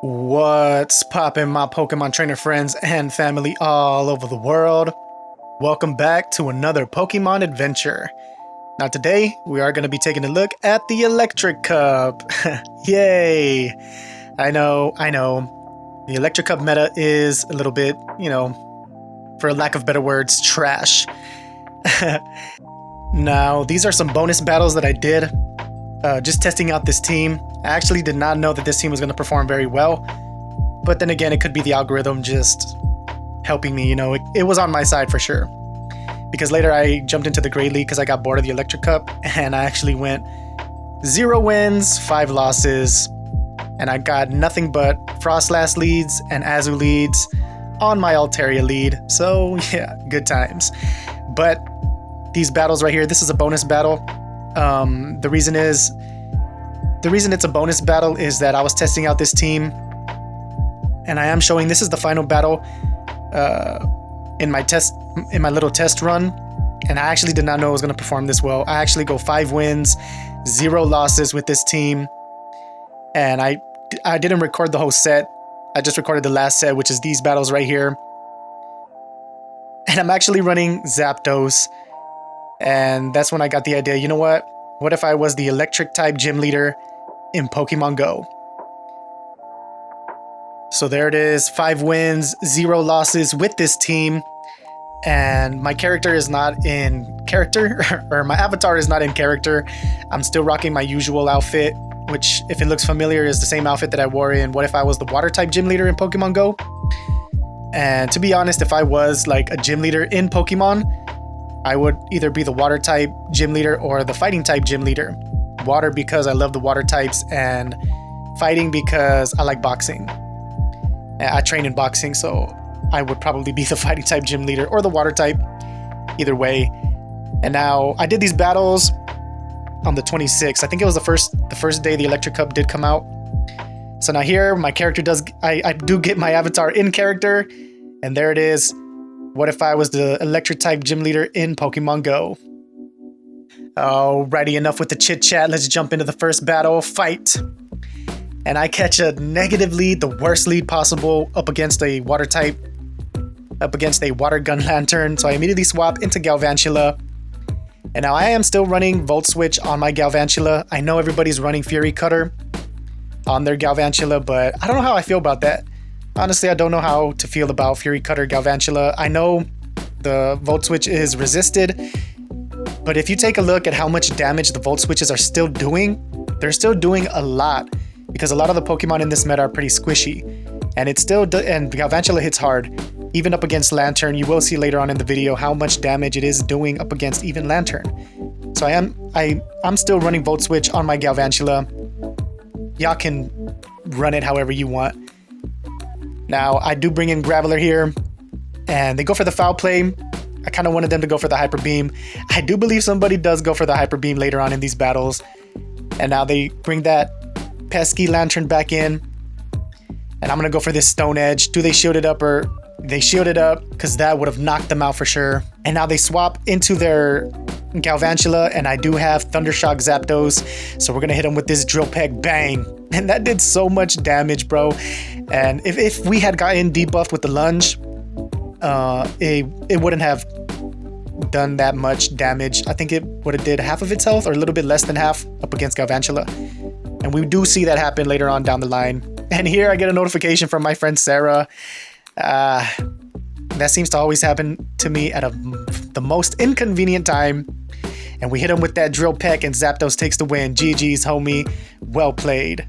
What's poppin', my Pokemon trainer friends and family all over the world? Welcome back to another Pokemon adventure. Now today, we are going to be taking a look at the Electric Cup. Yay! I know. The Electric Cup meta is a little bit, for lack of better words, trash. Now, these are some bonus battles that I did. Just testing out this team. I actually did not know that this team was going to perform very well. But then again, it could be the algorithm just helping me, it was on my side for sure. Because later I jumped into the Great League because I got bored of the Electric Cup. And I actually went 0 wins, 5 losses. And I got nothing but Frostlass leads and Azu leads on my Altaria lead. So yeah, good times. But these battles right here, this is a bonus battle. The reason it's a bonus battle is that I was testing out this team, and I am showing this is the final battle in my little test run, and I actually did not know it was going to perform this well. I actually go 5 wins, 0 losses with this team, and I didn't record the whole set. I just recorded the last set, which is these battles right here, and I'm actually running Zapdos. And that's when I got the idea, you know what? What if I was the electric type gym leader in Pokemon Go? So there it is, 5 wins, 0 losses with this team. And my character is not in character, or my avatar is not in character. I'm still rocking my usual outfit, which, if it looks familiar, is the same outfit that I wore in What If I Was the Water type gym leader in Pokemon Go? And to be honest, if I was like a gym leader in Pokemon, I would either be the water type gym leader or the fighting type gym leader. Water because I love the water types, and fighting because I like boxing. I train in boxing, so I would probably be the fighting type gym leader or the water type, either way. And now I did these battles on the 26th. I think it was the first day the Electric Cup did come out. So now here my character I do get my avatar in character, and there it is. What if I was the electric type gym leader in Pokemon Go? Alrighty, enough with the chit chat. Let's jump into the first battle. Fight. And I catch a negative lead, the worst lead possible, up against a water type, up against a water gun lantern. So I immediately swap into Galvantula. And now I am still running Volt Switch on my Galvantula. I know everybody's running Fury Cutter on their Galvantula, but I don't know how I feel about that. Honestly, I don't know how to feel about Fury Cutter Galvantula. I know the Volt Switch is resisted, but if you take a look at how much damage the Volt Switches are still doing, they're still doing a lot, because a lot of the Pokemon in this meta are pretty squishy, and and Galvantula hits hard, even up against Lantern. You will see later on in the video how much damage it is doing up against even Lantern. So I'm still running Volt Switch on my Galvantula. Y'all can run it however you want. Now, I do bring in Graveler here, and they go for the foul play. I kind of wanted them to go for the Hyper Beam. I do believe somebody does go for the Hyper Beam later on in these battles. And now they bring that pesky Lantern back in. And I'm going to go for this Stone Edge. Do they shield it up, or they shield it up? Because that would have knocked them out for sure. And now they swap into their Galvantula, and I do have Thundershock Zapdos. So we're going to hit them with this Drill Peck. Bang. And that did so much damage, bro. And if we had gotten debuffed with the lunge, it wouldn't have done that much damage. I think it would have did half of its health, or a little bit less than half, up against Galvantula. And we do see that happen later on down the line. And here I get a notification from my friend Sarah. That seems to always happen to me at the most inconvenient time. And we hit him with that Drill Peck, and Zapdos takes the win. GG's, homie. Well played.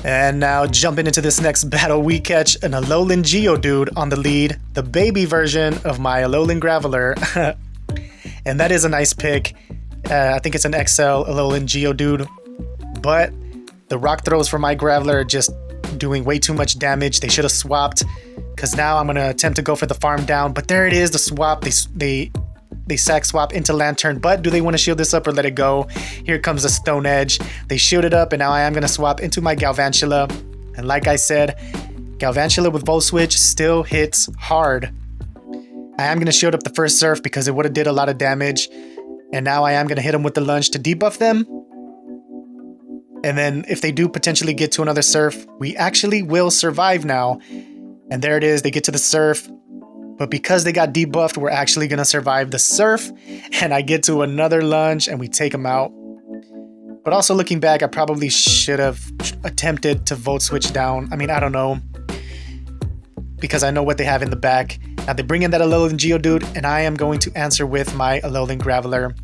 And now, jumping into this next battle, we catch an Alolan Geodude on the lead, the baby version of my Alolan Graveler. And that is a nice pick. I think it's an XL Alolan Geodude. But the rock throws for my Graveler are just doing way too much damage. They should have swapped, because now I'm going to attempt to go for the farm down. But there it is, the swap. They sack swap into Lantern, but do they want to shield this up or let it go? Here comes a Stone Edge. They shield it up, and now I am going to swap into my Galvantula. And like I said, Galvantula with Volt Switch still hits hard. I am going to shield up the first Surf because it would have did a lot of damage. And now I am going to hit them with the lunge to debuff them. And then if they do potentially get to another surf, we actually will survive now. And there it is, they get to the surf. But because they got debuffed, we're actually going to survive the surf. And I get to another lunge and we take them out. But also looking back, I probably should have attempted to Volt Switch down. I mean, I don't know. Because I know what they have in the back. Now they bring in that Alolan Geodude, and I am going to answer with my Alolan Graveler.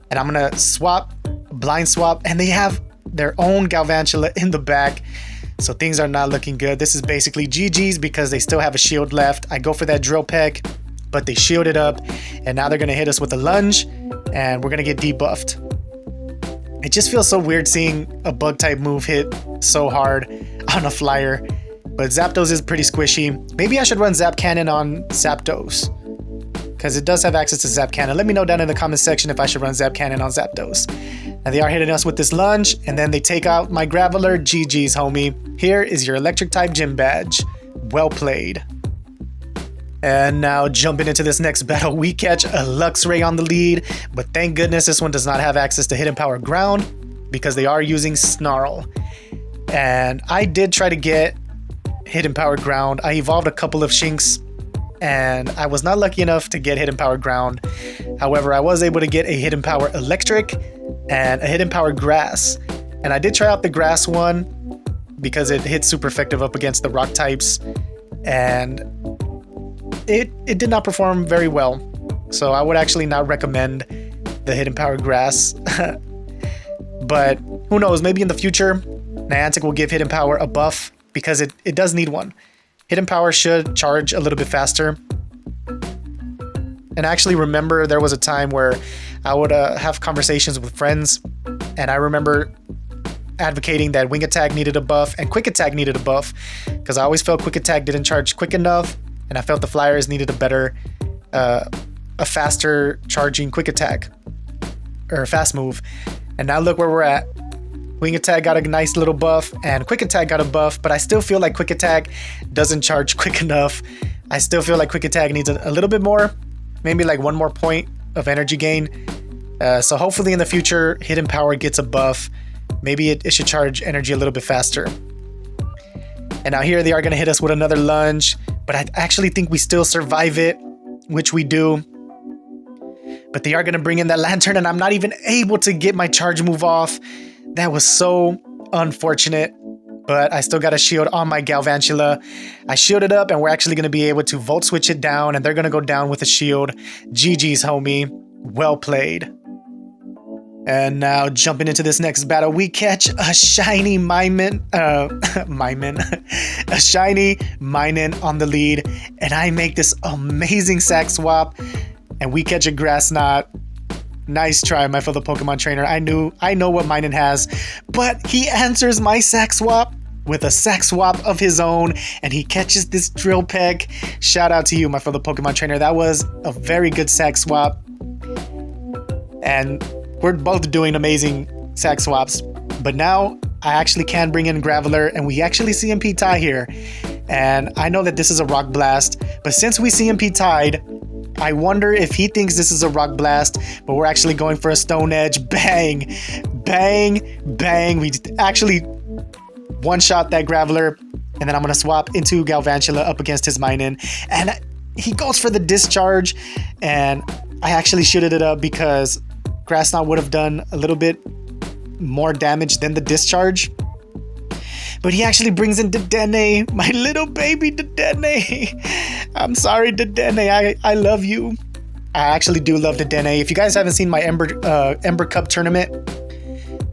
And I'm going to swap, blind swap, and they have their own Galvantula in the back. So things are not looking good. This is basically GG's because they still have a shield left. I go for that Drill Peck, but they shielded up, and now they're going to hit us with a lunge, and we're going to get debuffed. It just feels so weird seeing a bug type move hit so hard on a flyer. But Zapdos is pretty squishy. Maybe I should run Zap Cannon on Zapdos, because it does have access to Zap Cannon. Let me know down in the comment section if I should run Zap Cannon on Zapdos. And they are hitting us with this lunge, and then they take out my Graveler. GG's, homie. Here is your Electric type gym badge. Well played. And now jumping into this next battle, we catch a Luxray on the lead, but thank goodness this one does not have access to Hidden Power Ground because they are using Snarl. And I did try to get Hidden Power Ground. I evolved a couple of Shinx, and I was not lucky enough to get Hidden Power Ground. However, I was able to get a Hidden Power Electric and a Hidden Power Grass. And I did try out the Grass one because it hits super effective up against the Rock types, and it did not perform very well. So I would actually not recommend the Hidden Power Grass. But who knows, maybe in the future, Niantic will give Hidden Power a buff, because it does need one. Hidden Power should charge a little bit faster. And I actually remember there was a time where I would have conversations with friends, and I remember advocating that Wing Attack needed a buff and Quick Attack needed a buff, because I always felt Quick Attack didn't charge quick enough, and I felt the Flyers needed a better, a faster charging Quick Attack, or a fast move. And now look where we're at. Wing Attack got a nice little buff, and Quick Attack got a buff, but I still feel like Quick Attack doesn't charge quick enough. I still feel like Quick Attack needs a little bit more, maybe like 1 more point of energy gain. So hopefully in the future, Hidden Power gets a buff. Maybe it should charge energy a little bit faster. And now here they are going to hit us with another lunge, but I actually think we still survive it, which we do. But they are going to bring in that Lantern, and I'm not even able to get my charge move off. That was so unfortunate, but I still got a shield on my Galvantula. I shielded up, and we're actually going to be able to Volt Switch it down, and they're going to go down with a shield. GG's, homie. Well played. And now jumping into this next battle, we catch a shiny a shiny Minun on the lead, and I make this amazing sack swap, and we catch a Grass Knot. Nice try, my fellow Pokemon trainer. I know what Minun has, but he answers my sack swap with a sack swap of his own, and he catches this Drill Peck. Shout out to you, my fellow Pokemon trainer. That was a very good sack swap, and we're both doing amazing sack swaps. But now I actually can bring in Graveler, and we actually CMP tie here. And I know that this is a Rock Blast, but since we CMP tied, I wonder if he thinks this is a Rock Blast, but we're actually going for a Stone Edge. Bang! Bang! Bang! We actually one-shot that Graveler, and then I'm going to swap into Galvantula up against his Minun. And he goes for the Discharge, and I actually shielded it up because Grass Knot would have done a little bit more damage than the Discharge. But he actually brings in Dedenne, my little baby Dedenne. I'm sorry, Dedenne, I love you. I actually do love Dedenne. If you guys haven't seen my Ember Cup tournament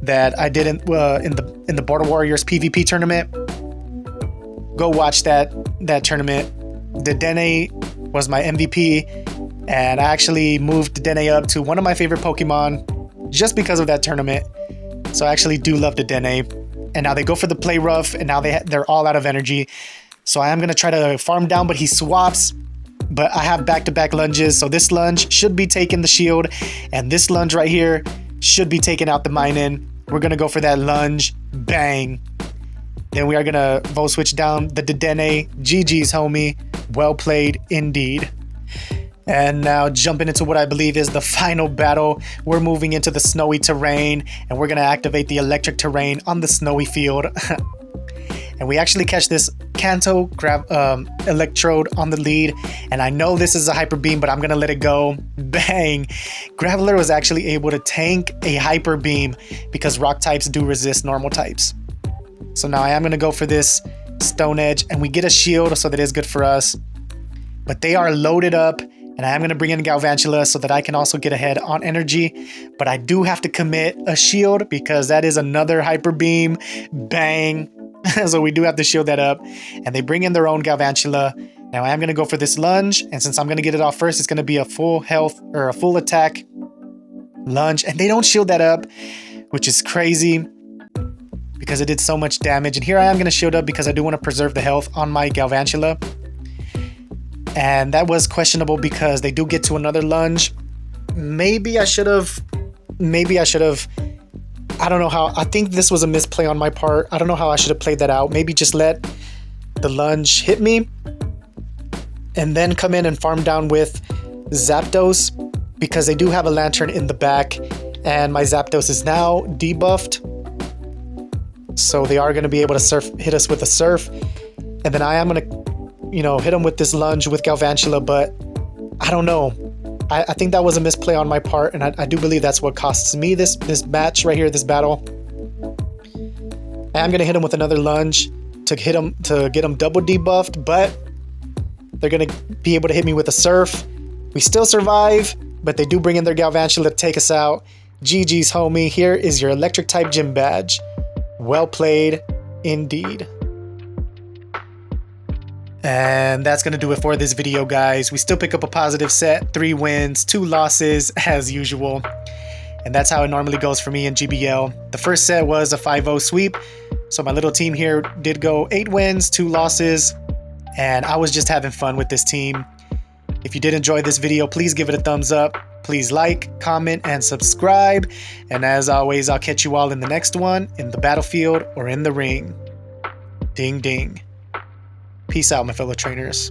that I did in the Border Warriors PvP tournament, go watch that tournament. Dedenne was my MVP, and I actually moved Dedenne up to one of my favorite Pokemon just because of that tournament. So I actually do love Dedenne. And now they go for the Play Rough, and now they're all out of energy. So I am going to try to farm down, but he swaps. But I have back-to-back lunges, so this lunge should be taking the shield, and this lunge right here should be taking out the Minun. We're going to go for that lunge. Bang. Then we are going to Volt Switch down the Dedenne. GG's, homie. Well played indeed. And now jumping into what I believe is the final battle, we're moving into the snowy terrain and we're going to activate the electric terrain on the snowy field. And we actually catch this Kanto electrode on the lead. And I know this is a hyper beam, but I'm going to let it go. Bang! Graveler was actually able to tank a hyper beam because rock types do resist normal types. So now I am going to go for this Stone Edge and we get a shield, so that is good for us. But they are loaded up. And I am going to bring in Galvantula so that I can also get ahead on energy. But I do have to commit a shield because that is another hyper beam. Bang. So we do have to shield that up. And they bring in their own Galvantula. Now I am going to go for this lunge. And since I'm going to get it off first, it's going to be a full health or a full attack lunge. And they don't shield that up, which is crazy because it did so much damage. And here I am going to shield up because I do want to preserve the health on my Galvantula. And that was questionable because they do get to another lunge. Maybe I should have. I don't know how. I think this was a misplay on my part. I don't know how I should have played that out. Maybe just let the lunge hit me and then come in and farm down with Zapdos because they do have a lantern in the back and my Zapdos is now debuffed. So they are going to be able to hit us with a surf. And then I am going to hit him with this lunge with Galvantula, but I don't know. I think that was a misplay on my part, and I do believe that's what costs me this match right here, this battle. I'm gonna hit him with another lunge to get him double debuffed, but they're gonna be able to hit me with a surf. We still survive, but they do bring in their Galvantula to take us out. GG's, homie. Here is your electric type gym badge. Well played indeed. And that's going to do it for this video, guys. We still pick up a positive set, 3 wins, 2 losses as usual. And that's how it normally goes for me in GBL. The first set was a 5-0 sweep. So my little team here did go 8 wins, 2 losses. And I was just having fun with this team. If you did enjoy this video, please give it a thumbs up. Please like, comment, and subscribe. And as always, I'll catch you all in the next one, in the battlefield or in the ring. Ding, ding. Peace out, my fellow trainers.